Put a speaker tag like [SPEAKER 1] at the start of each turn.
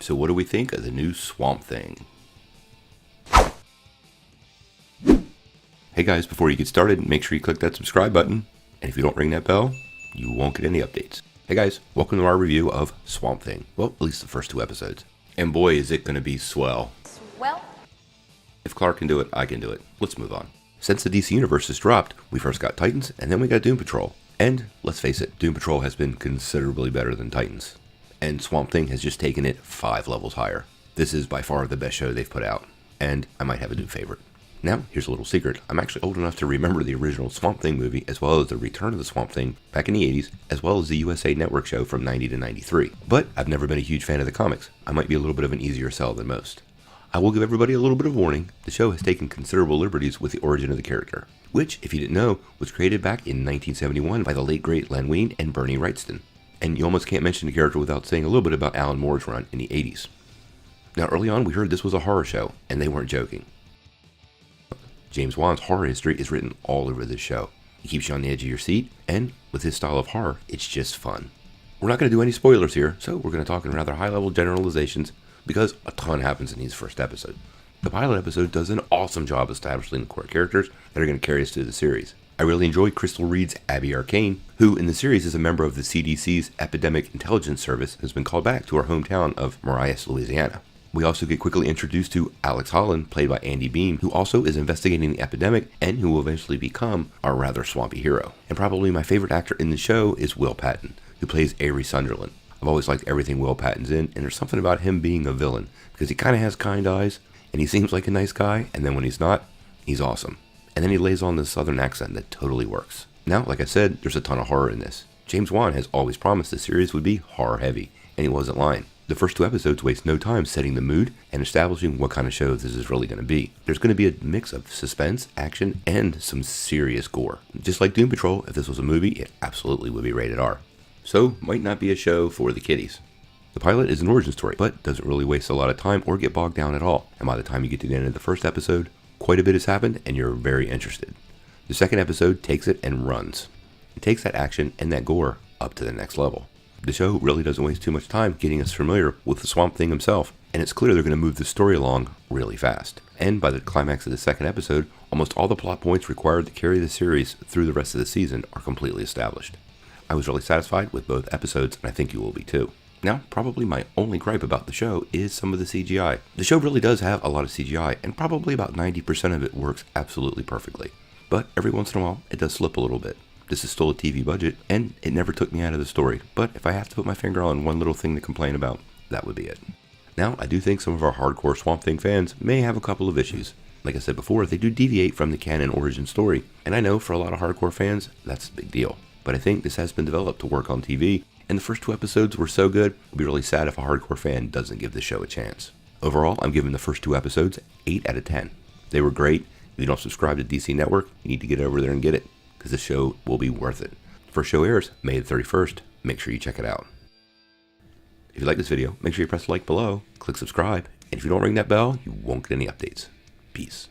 [SPEAKER 1] So what do we think of the new Swamp Thing? Hey guys, before you get started, make sure you click that subscribe button. And if you don't ring that bell, you won't get any updates. Hey guys, welcome to our review of Swamp Thing. Well, at least the first 2 episodes. And boy, is it going to be swell.
[SPEAKER 2] Swell?
[SPEAKER 1] If Clark can do it, I can do it. Let's move on. Since the DC Universe has dropped, we first got Titans, and then we got Doom Patrol. And, let's face it, Doom Patrol has been considerably better than Titans. And Swamp Thing has just taken it 5 levels higher. This is by far the best show they've put out, and I might have a new favorite. Now, here's a little secret. I'm actually old enough to remember the original Swamp Thing movie, as well as the Return of the Swamp Thing back in the 80s, as well as the USA Network show from 90 to 93. But I've never been a huge fan of the comics. I might be a little bit of an easier sell than most. I will give everybody a little bit of warning. The show has taken considerable liberties with the origin of the character, which, if you didn't know, was created back in 1971 by the late great Len Wein and Bernie Wrightson. And you almost can't mention the character without saying a little bit about Alan Moore's run in the 80s. Now, early on, we heard this was a horror show, and they weren't joking. James Wan's horror history is written all over this show. He keeps you on the edge of your seat, and with his style of horror, it's just fun. We're not going to do any spoilers here, so we're going to talk in rather high-level generalizations, because a ton happens in these first episodes. The pilot episode does an awesome job establishing the core characters that are going to carry us through the series. I really enjoyed Crystal Reed's Abby Arcane, who in the series is a member of the CDC's Epidemic Intelligence Service, has been called back to her hometown of Marias, Louisiana. We also get quickly introduced to Alex Holland, played by Andy Beam, who also is investigating the epidemic and who will eventually become our rather swampy hero. And probably my favorite actor in the show is Will Patton, who plays Avery Sunderland. I've always liked everything Will Patton's in, and there's something about him being a villain, because he kind of has kind eyes, and he seems like a nice guy, and then when he's not, he's awesome. And then he lays on this southern accent that totally works. Now, like I said, there's a ton of horror in this. James Wan has always promised this series would be horror heavy, and he wasn't lying. The first 2 episodes waste no time setting the mood and establishing what kind of show this is really going to be. There's going to be a mix of suspense, action, and some serious gore. Just like Doom Patrol, if this was a movie, it absolutely would be rated R. So, might not be a show for the kiddies. The pilot is an origin story, but doesn't really waste a lot of time or get bogged down at all. And by the time you get to the end of the first episode, quite a bit has happened and you're very interested. The second episode takes it and runs. It takes that action and that gore up to the next level. The show really doesn't waste too much time getting us familiar with the Swamp Thing himself, and it's clear they're going to move the story along really fast. And by the climax of the second episode, almost all the plot points required to carry the series through the rest of the season are completely established. I was really satisfied with both episodes, and I think you will be too. Now, probably my only gripe about the show is some of the CGI. The show really does have a lot of CGI, and probably about 90% of it works absolutely perfectly. But every once in a while, it does slip a little bit. This is still a TV budget, and it never took me out of the story. But if I have to put my finger on one little thing to complain about, that would be it. Now, I do think some of our hardcore Swamp Thing fans may have a couple of issues. Like I said before, they do deviate from the canon origin story, and I know for a lot of hardcore fans, that's a big deal. But I think this has been developed to work on TV, and the first 2 episodes were so good, it'll be really sad if a hardcore fan doesn't give the show a chance. Overall, I'm giving the first 2 episodes 8 out of 10. They were great. If you don't subscribe to DC Network, you need to get over there and get it, because the show will be worth it. The first show airs May the 31st. Make sure you check it out. If you like this video, make sure you press like below, click subscribe, and if you don't ring that bell, you won't get any updates. Peace.